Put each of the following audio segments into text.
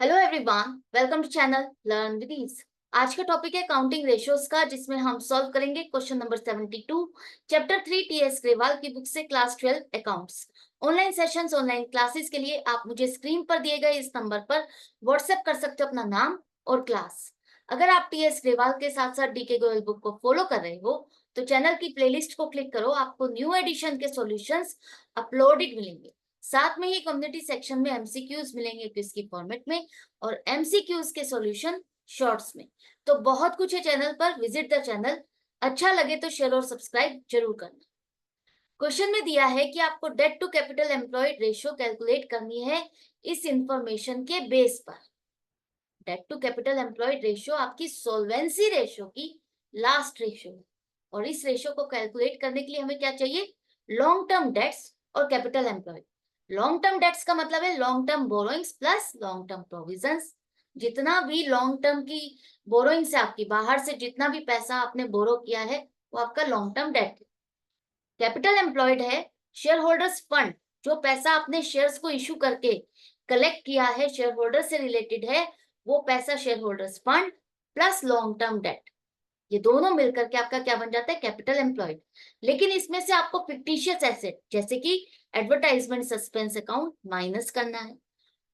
Hello everyone, welcome to channel learn with ease. आज का topic है काउंटिंग रेशियोज का, जिसमें हम सॉल्व करेंगे question number 72 chapter 3 TS Grewal की बुक से class 12 accounts. Online sessions, online classes के लिए आप मुझे स्क्रीन पर दिए गए इस नंबर पर व्हाट्सएप कर सकते हो अपना नाम और क्लास। अगर आप टीएस ग्रेवाल के साथ साथ डीके गोयल बुक को फॉलो कर रहे हो तो चैनल की प्लेलिस्ट को क्लिक करो, आपको न्यू एडिशन के सॉल्यूशंस अपलोडेड मिलेंगे। साथ में ही कम्युनिटी सेक्शन में एमसीक्यूज मिलेंगे क्विज की फॉर्मेट में और एमसीक्यूज के सॉल्यूशन शॉर्ट्स में। तो बहुत कुछ है चैनल पर, विजिट द चैनल। अच्छा लगे तो शेयर और सब्सक्राइब जरूर करना। क्वेश्चन में दिया है कि आपको debt to capital employed ratio calculate करनी है इस इंफॉर्मेशन के बेस पर। Debt to capital employed ratio आपकी सोल्वेंसी रेशियो की लास्ट रेशियो है और इस रेशियो को कैलकुलेट करने के लिए हमें क्या चाहिए? लॉन्ग टर्म डेट्स और capital employed. Long term debts का मतलब है long term borrowings plus long term provisions. जितना भी लॉन्ग टर्म की बोरोइंग्स है आपकी, बाहर से जितना भी पैसा आपने बोरो किया है वो आपका लॉन्ग टर्म डेट है। कैपिटल एम्प्लॉयड है शेयर होल्डर्स फंड, जो पैसा आपने शेयर्स को इशू करके कलेक्ट किया है, शेयर होल्डर से रिलेटेड है, वो पैसा share holders fund plus long term debt, ये दोनों मिलकर के आपका क्या बन जाता है? Capital employed. लेकिन इसमें से आपको फिक्टिशियस एसेट जैसे कि एडवर्टाइजमेंट सस्पेंस अकाउंट माइनस करना है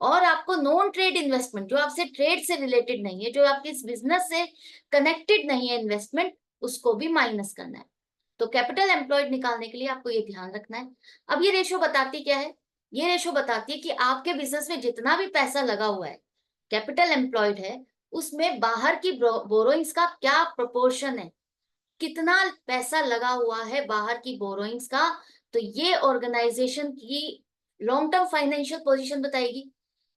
और आपको नॉन ट्रेड इन्वेस्टमेंट, जो आपसे ट्रेड से रिलेटेड नहीं है, जो आपके इस बिजनेस से कनेक्टेड नहीं है इन्वेस्टमेंट, उसको भी माइनस करना है। तो कैपिटल एम्प्लॉयड निकालने के लिए आपको ये ध्यान रखना है। अब ये रेशो बताती क्या है? ये रेशो बताती है कि आपके बिजनेस में जितना भी पैसा लगा हुआ है, कैपिटल एम्प्लॉयड है, उसमें बाहर की बोरोइंग्स का क्या प्रोपोर्शन है, कितना पैसा लगा हुआ है बाहर की बोरोइंग्स का। तो ये ऑर्गेनाइजेशन की लॉन्ग टर्म फाइनेंशियल पोजीशन बताएगी।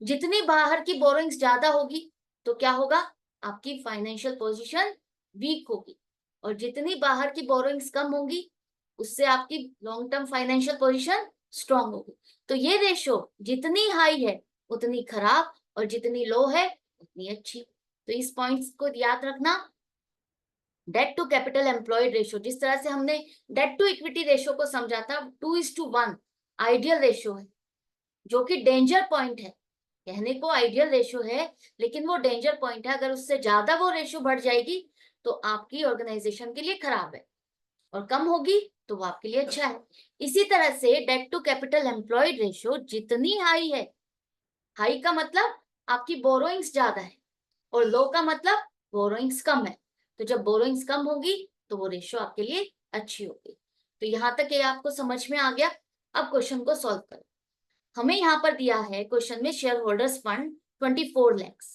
जितनी बाहर की बोरोइंग्स ज्यादा होगी तो क्या होगा? आपकी फाइनेंशियल पोजीशन वीक होगी और जितनी बाहर की बोरोइंग्स कम होगी उससे आपकी long term financial position strong होगी। तो ये रेशो जितनी हाई है उतनी खराब और जितनी लो है उतनी अच्छी। तो इस पॉइंट्स को याद रखना। Debt to capital employed ratio, जिस तरह से हमने डेट टू इक्विटी रेशियो को समझा था, 2:1 आइडियल रेशियो है, जो कि डेंजर पॉइंट है। कहने को आइडियल रेशियो है लेकिन वो डेंजर पॉइंट है। अगर उससे ज्यादा वो रेशियो बढ़ जाएगी तो आपकी ऑर्गेनाइजेशन के लिए खराब है और कम होगी तो वो आपके लिए अच्छा है। इसी तरह से debt to capital employed ratio जितनी हाई है, हाई का मतलब आपकी बोरोइंग्स ज्यादा है और लो का मतलब बोरोइंग्स कम है, तो जब बोरोइंग्स कम होगी तो वो रेशियो आपके लिए अच्छी होगी। तो यहां तक ये आपको समझ में आ गया। अब क्वेश्चन को सॉल्व करो। हमें यहाँ पर दिया है क्वेश्चन में शेयर होल्डर्स फंड 24 लाख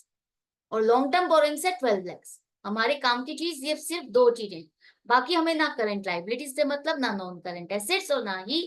और लॉन्ग टर्म बोरोइंग्स है 12 लाख। हमारे काम की चीज ये सिर्फ दो चीजें, बाकी हमें ना करंट लाइबिलिटीज से मतलब, ना नॉन करंट एसेट्स और ना ही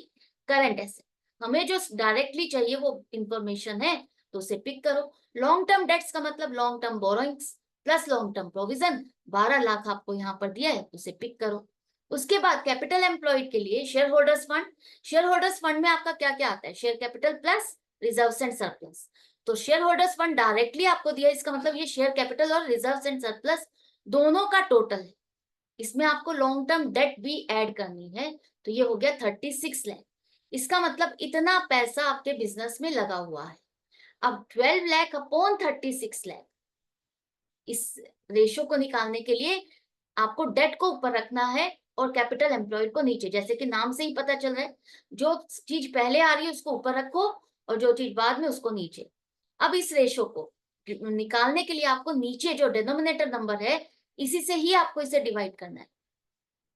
करंट एसेट। हमें जो डायरेक्टली चाहिए वो इंफॉर्मेशन है, तो उसे पिक करो। लॉन्ग टर्म डेट्स का मतलब long term borrowings plus long term provision, 12 lakh आपको यहाँ पर दिया है, उसे पिक करो। उसके बाद कैपिटल एम्प्लॉयड के लिए share holders fund. Share holders fund में आपका क्या क्या आता है? Share capital plus reserves and surplus. तो शेयर होल्डर्स फंड डायरेक्टली आपको दिया, इसका मतलब ये शेयर कैपिटल और रिजर्व्स एंड सरप्लस दोनों का टोटल है। इसमें आपको लॉन्ग टर्म डेट भी ऐड करनी है, तो ये हो गया 36 लाख। इसका मतलब इतना पैसा आपके बिजनेस में लगा हुआ है। अब 12 लाख अपॉन 36 लाख, इस रेशो को निकालने के लिए आपको डेट को ऊपर रखना है और कैपिटल एम्प्लॉयड को नीचे। जैसे कि नाम से ही पता चल रहा है, जो चीज पहले आ रही है उसको ऊपर रखो और जो चीज बाद में उसको नीचे। अब इस रेशो को निकालने के लिए आपको नीचे जो डिनोमिनेटर नंबर है इसी से ही आपको इसे डिवाइड करना है।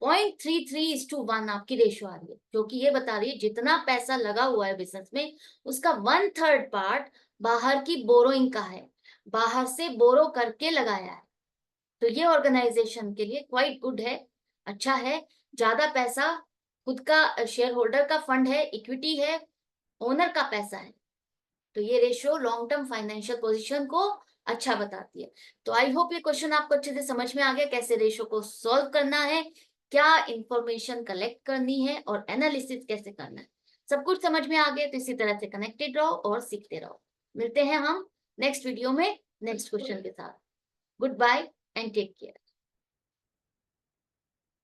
0.33:1 आपकी रेशो आ रही है, जो कि ये बता रही है जितना पैसा लगा हुआ है बिजनेस में उसका 1/3 पार्ट बाहर की बोरोइंग का है, बाहर से बोरो करके लगाया है। तो ये ऑर्गेनाइजेशन के लिए क्वाइट गुड है, अच्छा है। ज्यादा पैसा खुद का शेयर होल्डर का फंड है, इक्विटी है, ओनर का पैसा है। तो ये ratio long term financial position को अच्छा बताती है। तो आई होप ये क्वेश्चन आपको अच्छे से समझ में आ गया, कैसे रेशियो को सॉल्व करना है, क्या इंफॉर्मेशन कलेक्ट करनी है और एनालिसिस कैसे करना है। सब कुछ समझ में आ गया तो इसी तरह से कनेक्टेड रहो और सीखते रहो। मिलते हैं हम नेक्स्ट वीडियो में नेक्स्ट क्वेश्चन के साथ। Good bye and take care.